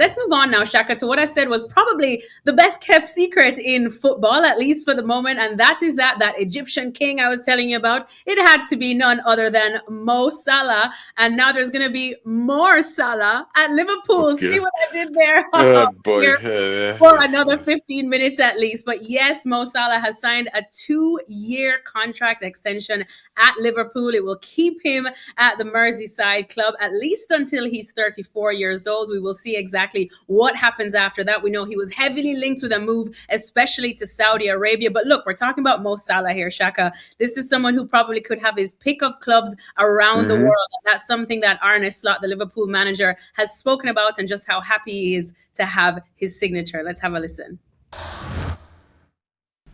let's move on now, Shaka, to what I said was probably the best kept secret in football, at least for the moment, and that is that Egyptian king I was telling you about. It had to be none other than Mo Salah, and now there's going to be more Salah at Liverpool. Okay. See what I did there? Oh boy. Here for another 15 minutes at least. But yes, Mo Salah has signed a 2-year contract extension at Liverpool. It will keep him at the Merseyside club at least until he's 34 years old. We will see exactly what happens after that. We know he was heavily linked with a move, especially to Saudi Arabia. But look, we're talking about Mo Salah here, Shaka. This is someone who probably could have his pick of clubs around the world. And that's something that Arne Slot, the Liverpool manager, has spoken about, and just how happy he is to have his signature. Let's have a listen.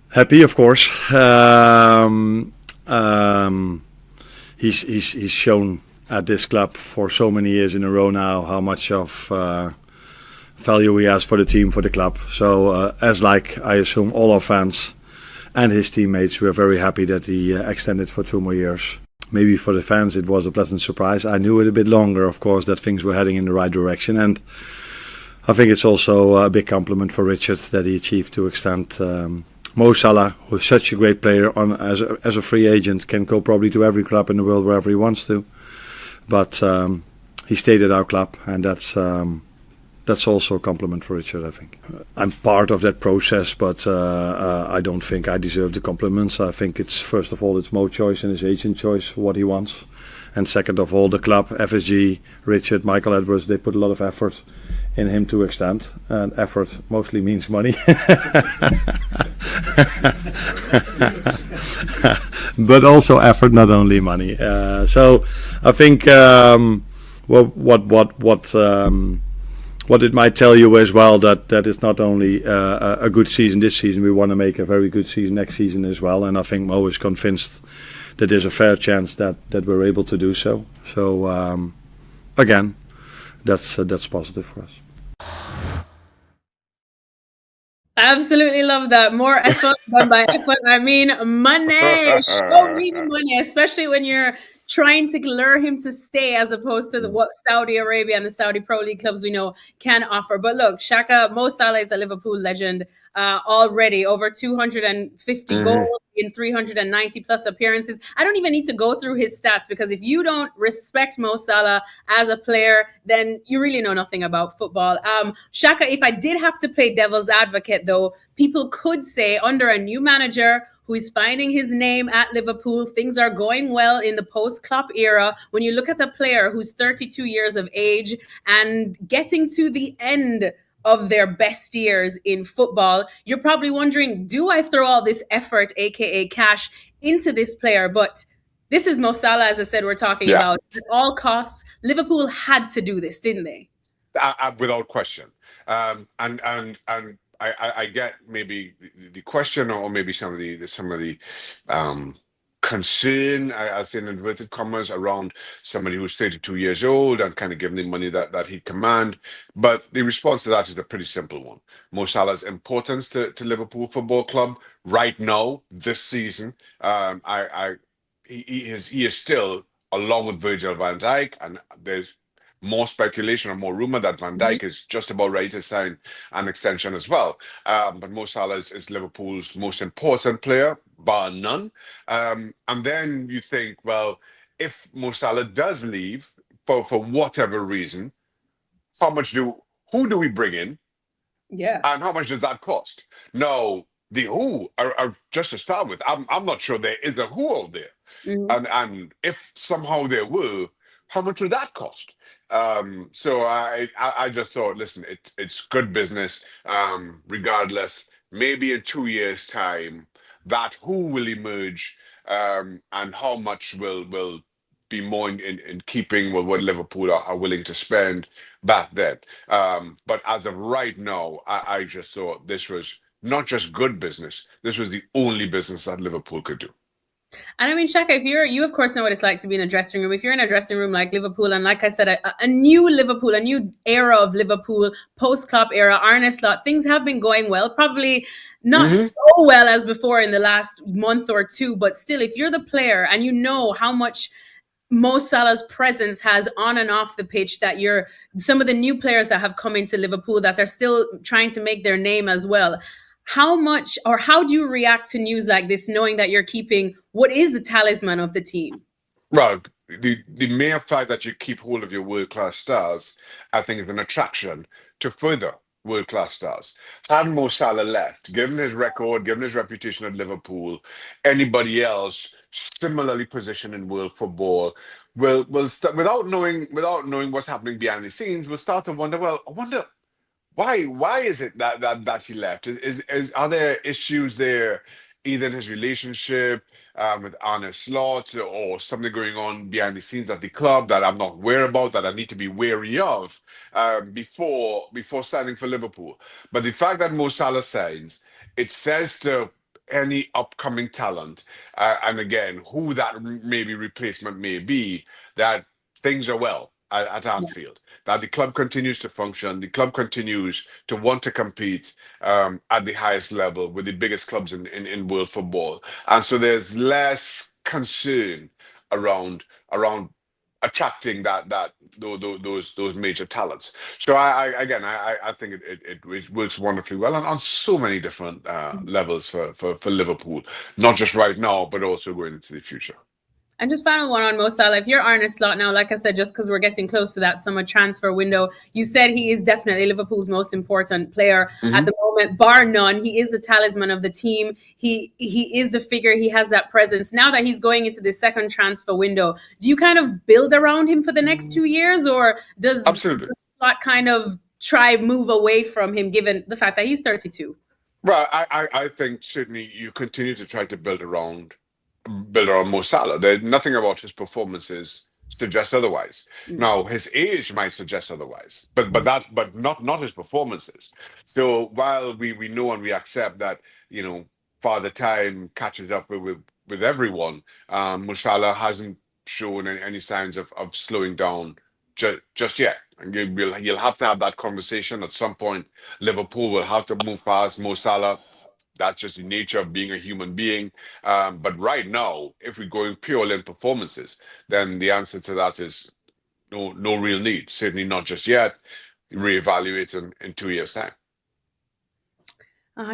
Happy, of course. He's shown at this club for so many years in a row now how much of value he has for the team, for the club. So as like I assume all our fans and his teammates, we're very happy that he extended for 2 more years. Maybe for the fans it was a pleasant surprise. I knew it a bit longer, of course, that things were heading in the right direction, and I think it's also a big compliment for Richard that he achieved to extend Mo Salah, who is such a great player, as a free agent, can go probably to every club in the world wherever he wants to. But he stayed at our club, and that's also a compliment for Richard, I think. I'm part of that process, but I don't think I deserve the compliments. I think it's, first of all, it's Mo's choice and his agent choice, what he wants. And second of all, the club, FSG, Richard, Michael Edwards, they put a lot of effort in him to extend. And effort mostly means money. But also effort, not only money. So I think what it might tell you as well, that it's not only a good season this season, we want to make a very good season next season as well. And I think Mo is convinced that there's a fair chance that we're able to do so. So again, that's positive for us. I absolutely love that. More effort done by effort. I mean, money. Show me the money, especially when you're trying to lure him to stay, as opposed to what Saudi Arabia and the Saudi Pro League clubs we know can offer. But look, Shaka, Mo Salah is a Liverpool legend already. Over 250 goals in 390 plus appearances. I don't even need to go through his stats, because if you don't respect Mo Salah as a player, then you really know nothing about football. Shaka, if I did have to play devil's advocate, though, people could say under a new manager who is finding his name at Liverpool, things are going well in the post-Klopp era. When you look at a player who's 32 years of age and getting to the end of their best years in football, you're probably wondering, do I throw all this effort, aka cash, into this player? But this is Mo Salah, as I said, we're talking about. At all costs, Liverpool had to do this, didn't they? Without question. And I get maybe the question, or maybe some of the concern, I say in inverted commas, around somebody who's 32 years old and kind of giving him money that he command. But the response to that is a pretty simple one. Mo Salah's importance to Liverpool Football Club right now, this season, he is still, along with Virgil van Dijk, and there's more speculation or more rumor that Van Dijk is just about ready to sign an extension as well. But Mo Salah is Liverpool's most important player, bar none. And then you think, well, if Mo Salah does leave for whatever reason, who do we bring in? Yeah. And how much does that cost? No, the who are just to start with. I'm not sure there is a who out there. And if somehow there were, how much would that cost? So I just thought, listen, it's good business. Regardless, maybe in 2 years' time, that who will emerge, and how much will be more in keeping with what Liverpool are willing to spend back then. But as of right now, I just thought this was not just good business. This was the only business that Liverpool could do. And I mean, Shaka, if you of course know what it's like to be in a dressing room. If you're in a dressing room like Liverpool, and like I said, a new Liverpool, a new era of Liverpool, post-Klopp era, Arne Slot, things have been going well. Probably not so well as before in the last month or two, but still, if you're the player and you know how much Mo Salah's presence has on and off the pitch, that you're some of the new players that have come into Liverpool that are still trying to make their name as well. How much, or how do you react to news like this, knowing that you're keeping what is the talisman of the team? Well, the mere fact that you keep hold of your world-class stars, I think, is an attraction to further world-class stars. Had Mo Salah left, given his record, given his reputation at Liverpool, anybody else similarly positioned in world football will without knowing what's happening behind the scenes, will start to wonder. Well, I wonder why is it that he left? Are there issues there, either in his relationship with Arne Slot, or something going on behind the scenes at the club that I'm not aware about, that I need to be wary of before signing for Liverpool? But the fact that Mo Salah signs, it says to any upcoming talent, and again, who that maybe replacement may be, that things are well at Anfield, that the club continues to function, the club continues to want to compete at the highest level with the biggest clubs in world football. And so there's less concern around attracting those major talents. So I think it works wonderfully well on so many different levels for Liverpool, not just right now, but also going into the future. And just final one on Mo Salah. If you're Arne Slot now, like I said, just because we're getting close to that summer transfer window, you said he is definitely Liverpool's most important player at the moment, bar none. He is the talisman of the team. He is the figure. He has that presence. Now that he's going into the second transfer window, do you kind of build around him for the next 2 years, or does Absolutely. Slot kind of try move away from him, given the fact that he's 32? Well, I think certainly you continue to try to build around Mo Salah. There's nothing about his performances suggests otherwise. Now, his age might suggest otherwise, but not his performances. So while we know and we accept that, Father Time catches up with everyone, Mo Salah hasn't shown any signs of slowing down just yet. And you'll have to have that conversation at some point. Liverpool will have to move past Mo Salah. That's just the nature of being a human being. But right now, if we're going purely in performances, then the answer to that is no real need. Certainly not just yet. Reevaluate in 2 years' time.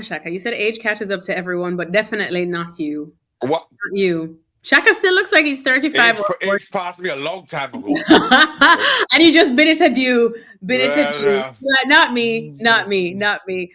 Shaka, you said age catches up to everyone, but definitely not you. What? Not you. Shaka still looks like he's 35. Age passed me a long time ago. And you just bid it adieu. Bid it adieu. Not me.